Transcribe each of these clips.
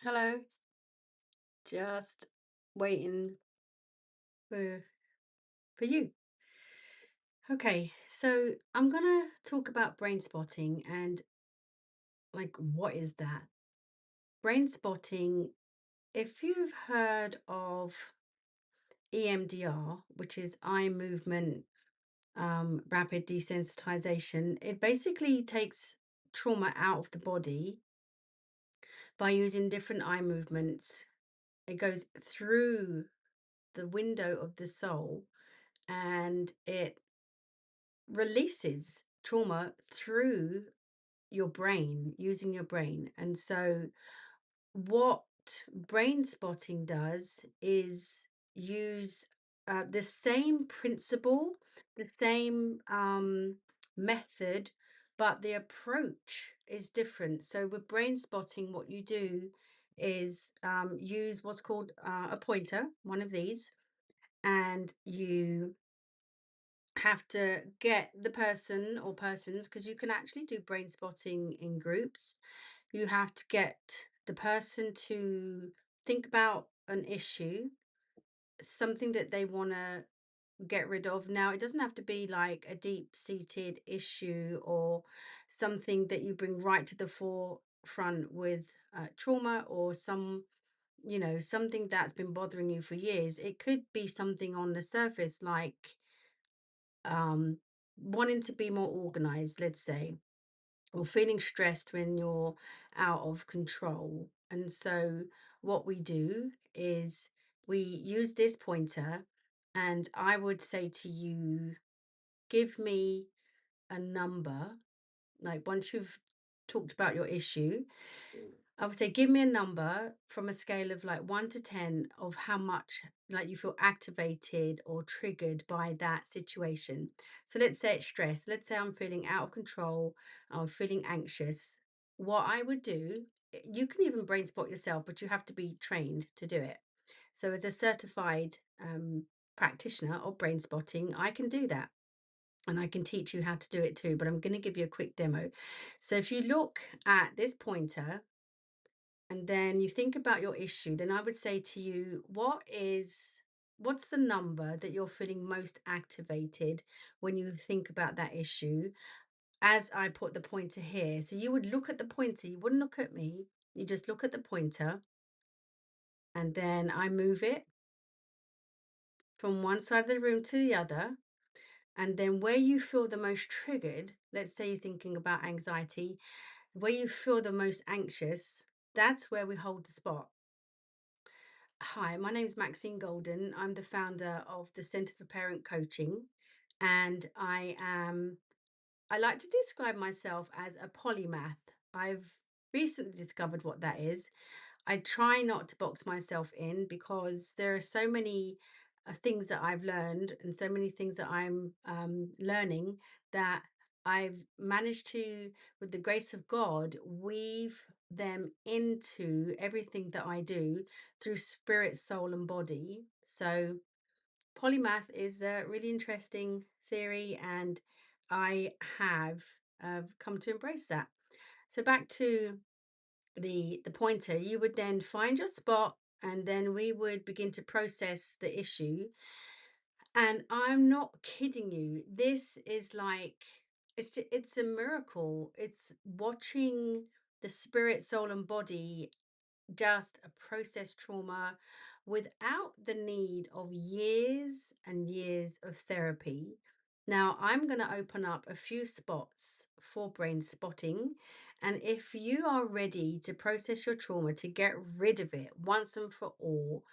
Hello, just waiting for for you. Okay, so I'm gonna talk about brain spotting and like what is that? Brain spotting, if you've heard of EMDR, which is eye movement rapid desensitization, it basically takes trauma out of the body by using different eye movements. It goes through the window of the soul and it releases trauma through your brain, using your brain. And so, what brain spotting does is use the same principle, the same method, but the approach is different. So, with brain spotting, what you do is use what's called a pointer, one of these, and you have to get the person or persons because you can actually do brain spotting in groups. You have to get the person to think about an issue, something that they want to get rid of. Now, it doesn't have to be like a deep seated issue or something that you bring right to the forefront with trauma or something that's been bothering you for years. It could be something on the surface like um, wanting to be more organized, let's say, or feeling stressed when you're out of control. And so, what we do is we use this pointer, and I would say to you, give me a number. Like, once you've talked about your issue, I would say, give me a number from a scale of like 1 to 10 of how much like you feel activated or triggered by that situation. So let's say it's stress. Let's say I'm feeling out of control. I'm feeling anxious. What I would do, you can even brain spot yourself, but you have to be trained to do it. So as a certified practitioner of brain spotting, I can do that. And I can teach you how to do it too, but I'm going to give you a quick demo. So if you look at this pointer, and then you think about your issue, then I would say to you, what's the number that you're feeling most activated when you think about that issue? As I put the pointer here. So you would look at the pointer, you wouldn't look at me, you just look at the pointer, and then I move it from one side of the room to the other. And then where you feel the most triggered, let's say you're thinking about anxiety, where you feel the most anxious, that's where we hold the spot. Hi, my name is Maxine Golden. I'm the founder of the Centre for Parent Coaching, and I like to describe myself as a polymath. I've recently discovered what that is. I try not to box myself in because there are so many things that I've learned and so many things that I'm learning that I've managed to, with the grace of God, weave them into everything that I do through spirit, soul, and body. So, polymath is a really interesting theory, and I have come to embrace that. So, back to the pointer, you would then find your spot, and then we would begin to process the issue. And I'm not kidding you. This is like it's a miracle. It's watching the spirit, soul, and body just a process trauma without the need of years and years of therapy. Now, I'm going to open up a few spots for brain spotting. And if you are ready to process your trauma, to get rid of it once and for all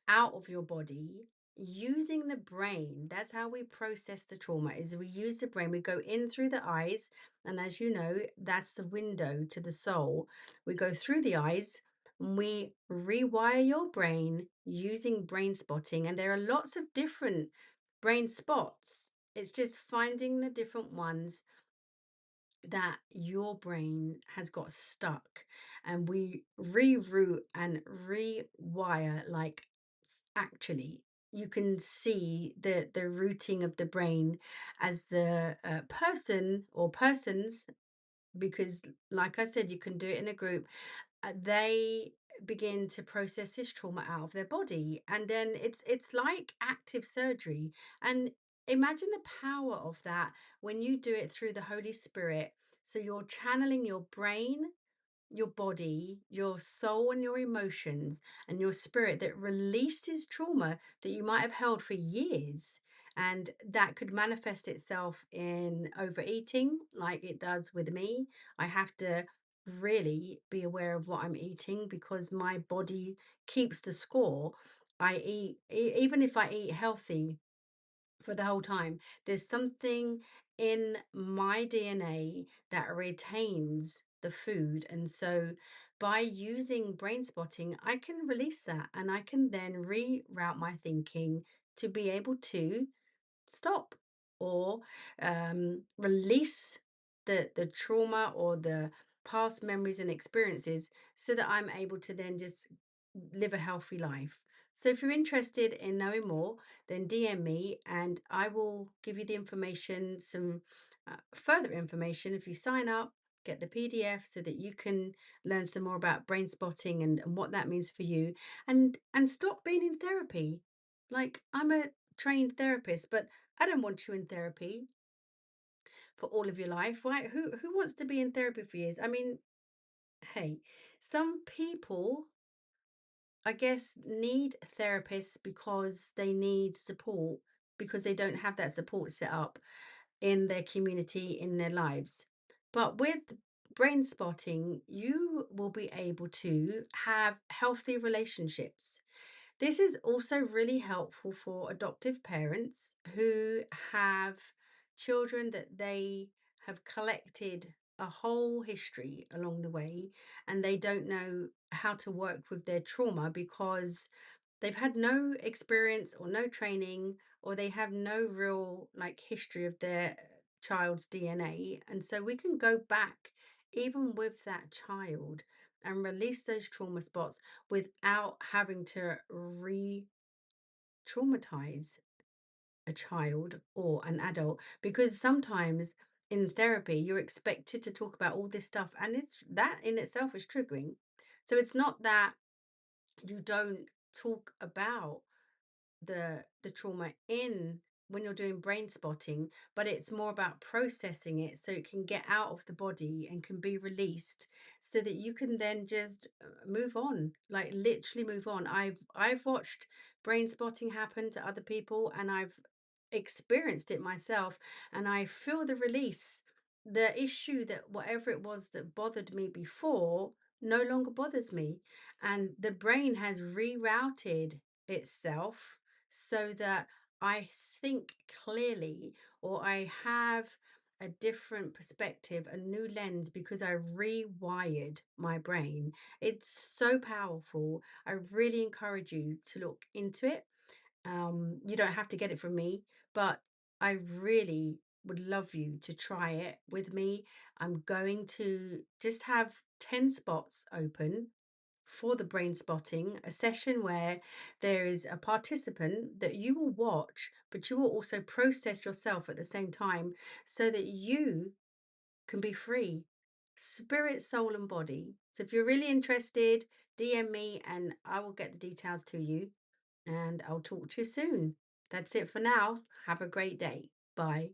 out of your body, using the brain, that's how we process the trauma, is we use the brain. We go in through the eyes. And as you know, that's the window to the soul. We go through the eyes, we rewire your brain using brain spotting, and there are lots of different brain spots. It's just finding the different ones that your brain has got stuck, and we reroute and rewire. Like, actually, you can see the routing of the brain as the person or persons, because like I said, you can do it in a group. They begin to process this trauma out of their body. And then it's like active surgery. And imagine the power of that when you do it through the Holy Spirit. So you're channeling your brain, your body, your soul, and your emotions, and your spirit that releases trauma that you might have held for years. And that could manifest itself in overeating, like it does with me. I have to really be aware of what I'm eating because my body keeps the score. I eat, even if I eat healthy, for the whole time. There's something in my DNA that retains the food. And so by using brain spotting, I can release that and I can then reroute my thinking to be able to stop or release the trauma or the past memories and experiences so that I'm able to then just live a healthy life. So if you're interested in knowing more, then DM me and I will give you the information, some further information if you sign up. Get the PDF so that you can learn some more about brain spotting and what that means for you, and stop being in therapy. Like, I'm a trained therapist, but I don't want you in therapy for all of your life. Why? Who wants to be in therapy for years? I mean, hey, some people, I guess, need therapists because they need support because they don't have that support set up in their community, in their lives. But with brain spotting, you will be able to have healthy relationships. This is also really helpful for adoptive parents who have children that they have collected a whole history along the way, and they don't know how to work with their trauma because they've had no experience or no training, or they have no real like history of their child's DNA. And so we can go back even with that child and release those trauma spots without having to re traumatize a child or an adult. Because sometimes in therapy, you're expected to talk about all this stuff, and it's that in itself is triggering. So it's not that you don't talk about the trauma in when you're doing brain spotting, but it's more about processing it so it can get out of the body and can be released so that you can then just move on, like literally move on. I've watched brain spotting happen to other people and I've experienced it myself, and I feel the release. The issue that whatever it was that bothered me before no longer bothers me, and the brain has rerouted itself so that I think clearly, or I have a different perspective, a new lens because I rewired my brain. It's so powerful. I really encourage you to look into it. You don't have to get it from me, but I really would love you to try it with me. I'm going to just have 10 spots open for the brain spotting, a session where there is a participant that you will watch, but you will also process yourself at the same time so that you can be free, spirit, soul, and body. So if you're really interested, DM me and I will get the details to you, and I'll talk to you soon. That's it for now. Have a great day. Bye.